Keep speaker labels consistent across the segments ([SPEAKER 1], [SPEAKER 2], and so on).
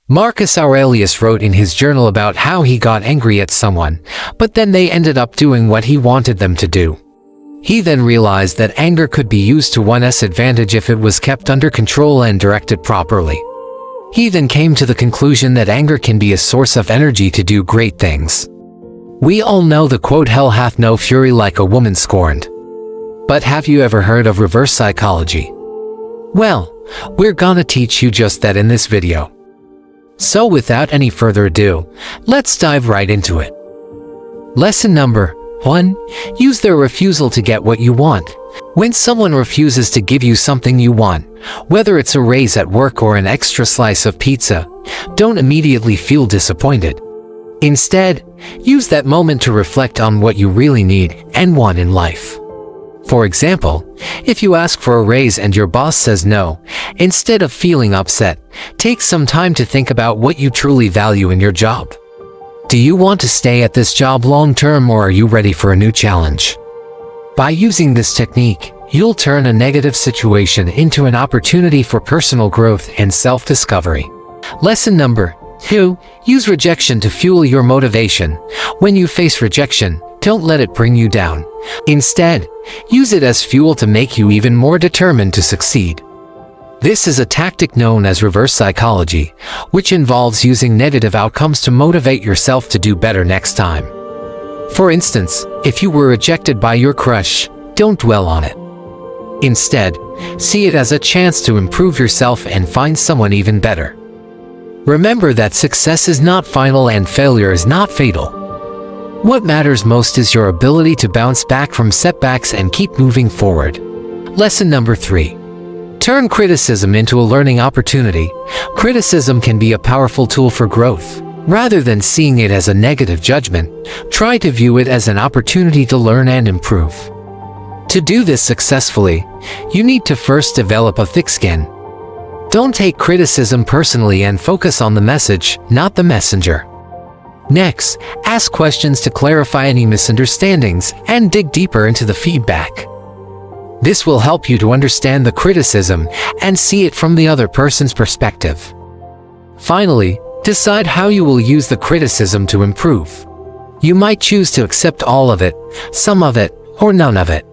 [SPEAKER 1] Marcus Aurelius wrote in his journal about how he got angry at someone, but then they ended up doing what he wanted them to do. He then realized that anger could be used to one's advantage if it was kept under control and directed properly. He then came to the conclusion that anger can be a source of energy to do great things. We all know the quote, "Hell hath no fury like a woman scorned." But have you ever heard of reverse psychology? Well, we're gonna teach you just that in this video. So without any further ado, let's dive right into it. Lesson number 1. Use their refusal to get what you want. When someone refuses to give you something you want, whether it's a raise at work or an extra slice of pizza, don't immediately feel disappointed. Instead, use that moment to reflect on what you really need and want in life. For example, if you ask for a raise and your boss says no, instead of feeling upset, take some time to think about what you truly value in your job. Do you want to stay at this job long-term, or are you ready for a new challenge? By using this technique, you'll turn a negative situation into an opportunity for personal growth and self-discovery. Lesson number 2. Use rejection to fuel your motivation. When you face rejection, don't let it bring you down. Instead, use it as fuel to make you even more determined to succeed. This is a tactic known as reverse psychology, which involves using negative outcomes to motivate yourself to do better next time. For instance, if you were rejected by your crush, don't dwell on it. Instead, see it as a chance to improve yourself and find someone even better. Remember that success is not final and failure is not fatal. What matters most is your ability to bounce back from setbacks and keep moving forward. Lesson number 3. Turn criticism into a learning opportunity. Criticism can be a powerful tool for growth. Rather than seeing it as a negative judgment, try to view it as an opportunity to learn and improve. To do this successfully, you need to first develop a thick skin. Don't take criticism personally and focus on the message, not the messenger. Next, ask questions to clarify any misunderstandings and dig deeper into the feedback. This will help you to understand the criticism and see it from the other person's perspective. Finally, decide how you will use the criticism to improve. You might choose to accept all of it, some of it, or none of it.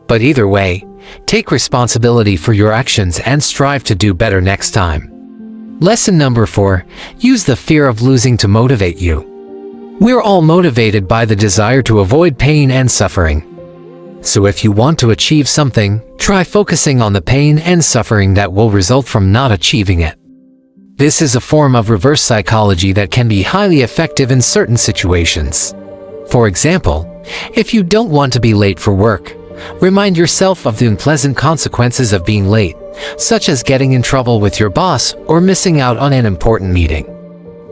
[SPEAKER 1] But either way, take responsibility for your actions and strive to do better next time. Lesson number 4. Use the fear of losing to motivate you. We're all motivated by the desire to avoid pain and suffering. So if you want to achieve something, try focusing on the pain and suffering that will result from not achieving it. This is a form of reverse psychology that can be highly effective in certain situations. For example, if you don't want to be late for work, remind yourself of the unpleasant consequences of being late, such as getting in trouble with your boss or missing out on an important meeting.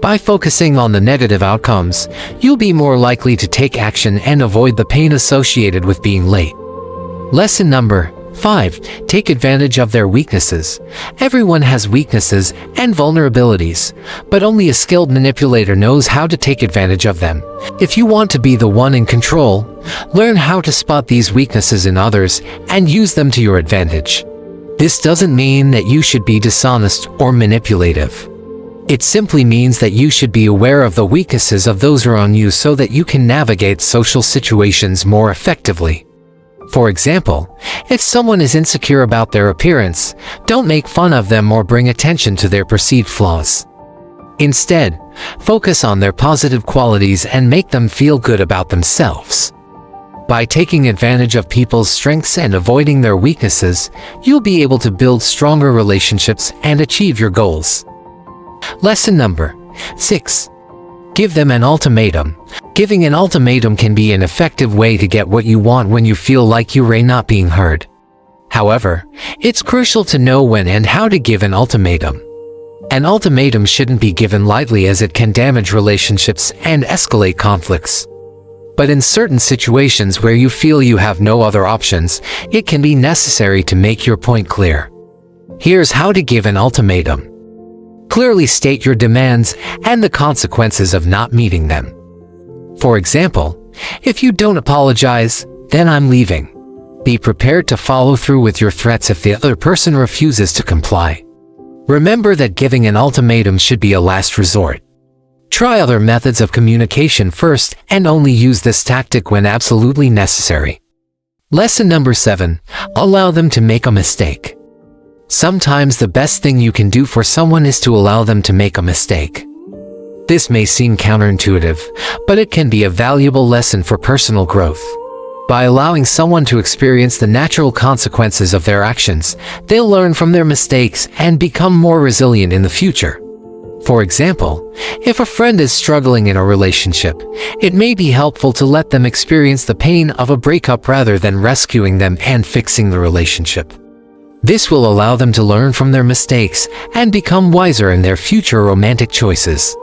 [SPEAKER 1] By focusing on the negative outcomes, you'll be more likely to take action and avoid the pain associated with being late. Lesson number 5. Take advantage of their weaknesses. Everyone has weaknesses and vulnerabilities, but only a skilled manipulator knows how to take advantage of them. If you want to be the one in control, learn how to spot these weaknesses in others and use them to your advantage. This doesn't mean that you should be dishonest or manipulative. It simply means that you should be aware of the weaknesses of those around you so that you can navigate social situations more effectively. For example, if someone is insecure about their appearance, don't make fun of them or bring attention to their perceived flaws. Instead, focus on their positive qualities and make them feel good about themselves. By taking advantage of people's strengths and avoiding their weaknesses, you'll be able to build stronger relationships and achieve your goals. Lesson number 6. Give them an ultimatum. Giving an ultimatum can be an effective way to get what you want when you feel like you're not being heard. However, it's crucial to know when and how to give an ultimatum. An ultimatum shouldn't be given lightly, as it can damage relationships and escalate conflicts. But in certain situations where you feel you have no other options, it can be necessary to make your point clear. Here's how to give an ultimatum. Clearly state your demands and the consequences of not meeting them. For example, if you don't apologize, then I'm leaving. Be prepared to follow through with your threats if the other person refuses to comply. Remember that giving an ultimatum should be a last resort. Try other methods of communication first and only use this tactic when absolutely necessary. Lesson number 7. Allow them to make a mistake. Sometimes the best thing you can do for someone is to allow them to make a mistake. This may seem counterintuitive, but it can be a valuable lesson for personal growth. By allowing someone to experience the natural consequences of their actions, they'll learn from their mistakes and become more resilient in the future. For example, if a friend is struggling in a relationship, it may be helpful to let them experience the pain of a breakup rather than rescuing them and fixing the relationship. This will allow them to learn from their mistakes and become wiser in their future romantic choices.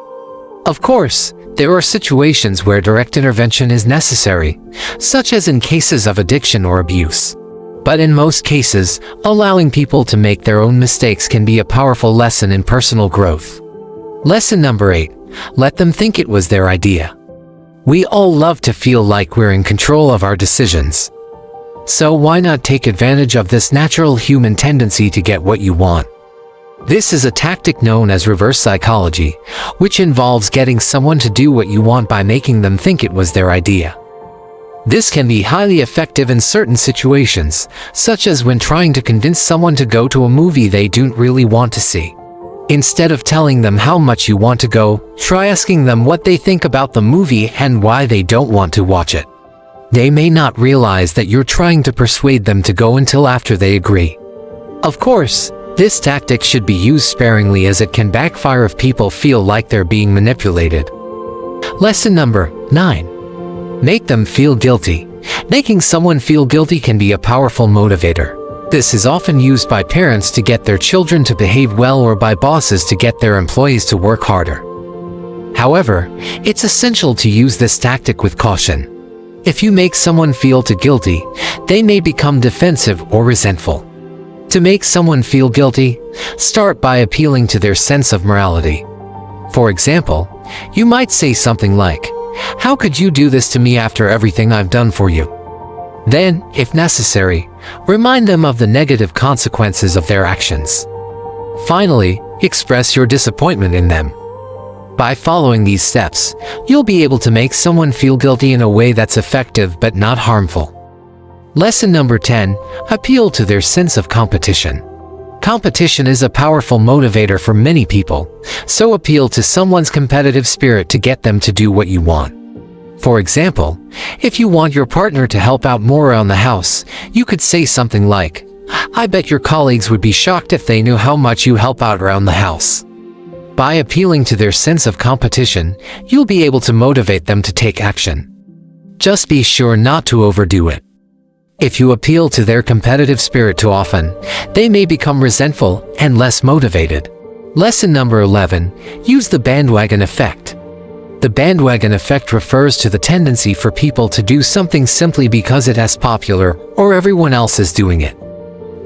[SPEAKER 1] Of course, there are situations where direct intervention is necessary, such as in cases of addiction or abuse. But in most cases, allowing people to make their own mistakes can be a powerful lesson in personal growth. Lesson number 8. Let them think it was their idea. We all love to feel like we're in control of our decisions. So why not take advantage of this natural human tendency to get what you want? This is a tactic known as reverse psychology, which involves getting someone to do what you want by making them think it was their idea. This can be highly effective in certain situations, such as when trying to convince someone to go to a movie they don't really want to see. Instead of telling them how much you want to go, try asking them what they think about the movie and why they don't want to watch it. They may not realize that you're trying to persuade them to go until after they agree. Of course, this tactic should be used sparingly as it can backfire if people feel like they're being manipulated. Lesson number 9. Make them feel guilty. Making someone feel guilty can be a powerful motivator. This is often used by parents to get their children to behave well or by bosses to get their employees to work harder. However, it's essential to use this tactic with caution. If you make someone feel too guilty, they may become defensive or resentful. To make someone feel guilty, start by appealing to their sense of morality. For example, you might say something like, "How could you do this to me after everything I've done for you?" Then, if necessary, remind them of the negative consequences of their actions. Finally, express your disappointment in them. By following these steps, you'll be able to make someone feel guilty in a way that's effective but not harmful. Lesson number 10. Appeal to their sense of competition. Competition is a powerful motivator for many people, so appeal to someone's competitive spirit to get them to do what you want. For example, if you want your partner to help out more around the house, you could say something like, "I bet your colleagues would be shocked if they knew how much you help out around the house." By appealing to their sense of competition, you'll be able to motivate them to take action. Just be sure not to overdo it. If you appeal to their competitive spirit too often, they may become resentful and less motivated. Lesson number 11. Use the bandwagon effect. The bandwagon effect refers to the tendency for people to do something simply because it is popular or everyone else is doing it.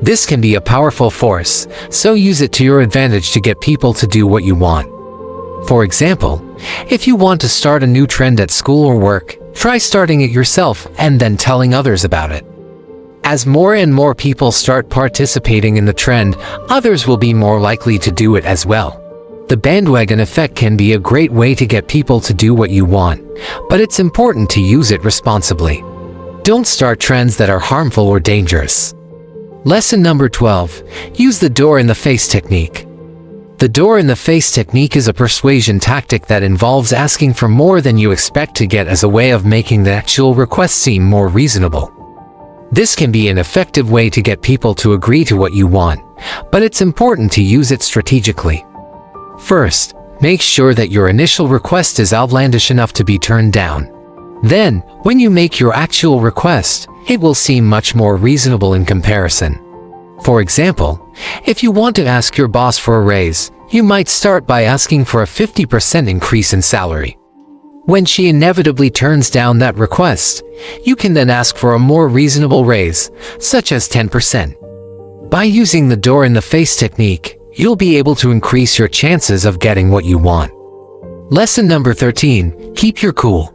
[SPEAKER 1] This can be a powerful force, so use it to your advantage to get people to do what you want. For example, if you want to start a new trend at school or work, try starting it yourself and then telling others about it. As more and more people start participating in the trend, others will be more likely to do it as well. The bandwagon effect can be a great way to get people to do what you want, but it's important to use it responsibly. Don't start trends that are harmful or dangerous. Lesson number 12. Use the door-in-the-face technique. The door-in-the-face technique is a persuasion tactic that involves asking for more than you expect to get as a way of making the actual request seem more reasonable. This can be an effective way to get people to agree to what you want, but it's important to use it strategically. First, make sure that your initial request is outlandish enough to be turned down. Then, when you make your actual request, it will seem much more reasonable in comparison. For example, if you want to ask your boss for a raise, you might start by asking for a 50% increase in salary. When she inevitably turns down that request, you can then ask for a more reasonable raise, such as 10%. By using the door-in-the-face technique, you'll be able to increase your chances of getting what you want. Lesson number 13. Keep your cool.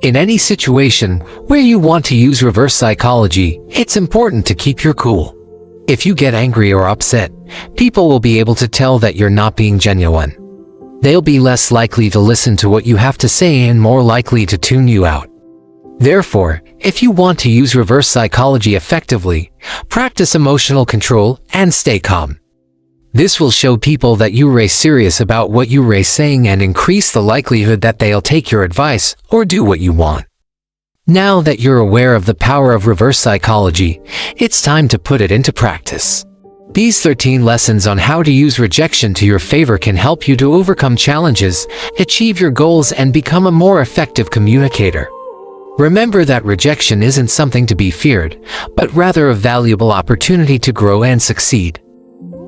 [SPEAKER 1] In any situation where you want to use reverse psychology, it's important to keep your cool. If you get angry or upset, people will be able to tell that you're not being genuine. They'll be less likely to listen to what you have to say and more likely to tune you out. Therefore, if you want to use reverse psychology effectively, practice emotional control and stay calm. This will show people that you're serious about what you're saying and increase the likelihood that they'll take your advice or do what you want. Now that you're aware of the power of reverse psychology, it's time to put it into practice. These 13 lessons on how to use rejection to your favor can help you to overcome challenges, achieve your goals, and become a more effective communicator. Remember that rejection isn't something to be feared, but rather a valuable opportunity to grow and succeed.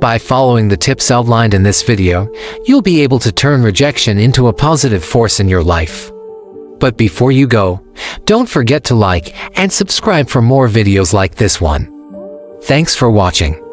[SPEAKER 1] By following the tips outlined in this video, you'll be able to turn rejection into a positive force in your life. But before you go, don't forget to like and subscribe for more videos like this one. Thanks for watching.